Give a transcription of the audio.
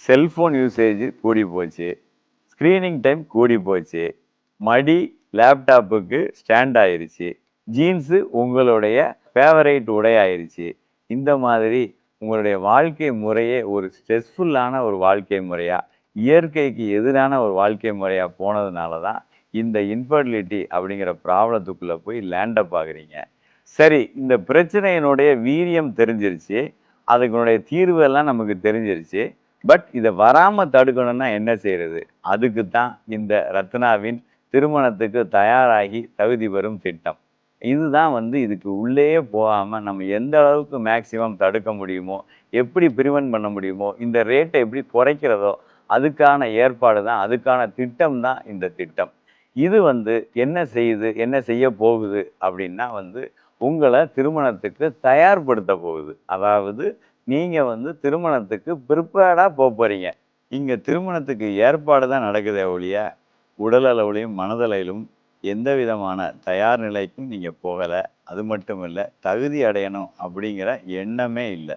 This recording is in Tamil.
செல்ஃபோன் யூசேஜ் கூடி போச்சு, ஸ்க்ரீனிங் டைம் கூடி போச்சு, மடி லேப்டாப்புக்கு ஸ்டாண்ட் ஆயிருச்சு, ஜீன்ஸு உங்களுடைய ஃபேவரைட் உடை ஆயிருச்சு. இந்த மாதிரி உங்களுடைய வாழ்க்கை முறையே ஒரு ஸ்ட்ரெஸ்ஃபுல்லான ஒரு வாழ்க்கை முறையா, இயற்கைக்கு எதிரான ஒரு வாழ்க்கை முறையா போனதுனால தான் இந்த இன்ஃபர்டிலிட்டி அப்படிங்கிற ப்ராப்ளத்துக்குள்ள போய் லேண்ட் அப் ஆகுறீங்க. சரி, இந்த பிரச்சனையினுடைய வீரியம் தெரிஞ்சிருச்சு. அதுக்குடைய தீர்வு எல்லாம் நமக்கு தெரிஞ்சிருச்சு. பட் இத வராம தடுக்கணும்னா என்ன செய்றது? அதுக்கு தான் இந்த ரத்னாவின் திருமணத்துக்கு தயாராகி தகுதி பெறும் திட்டம். இதுதான் இதுக்கு உள்ளேயே போகாம நம்ம எந்த அளவுக்கு மேக்ஸிமம் தடுக்க முடியுமோ, எப்படி பிரிவென்ட் பண்ண முடியுமோ, இந்த ரேட்ட எப்படி குறைக்கிறதோ, அதுக்கான ஏற்பாடு தான், அதுக்கான திட்டம் தான் இந்த திட்டம். இது என்ன செய்யுது, என்ன செய்ய போகுது அப்படின்னா உங்கள திருமணத்துக்கு தயார்படுத்த போகுது. அதாவது நீங்க திருமணத்துக்கு ப்ரிப்பேர்டா போறீங்க. இங்க திருமணத்துக்கு ஏற்பாடு தான் நடக்குதே ஒழிய, உடல் அளவிலும், மனதளவிலும் எந்த விதமான தயார் நிலைக்கும் நீங்க போகல. அது மட்டும் இல்ல, தகுதி அடையணும் அப்படிங்கிற எண்ணமே இல்ல.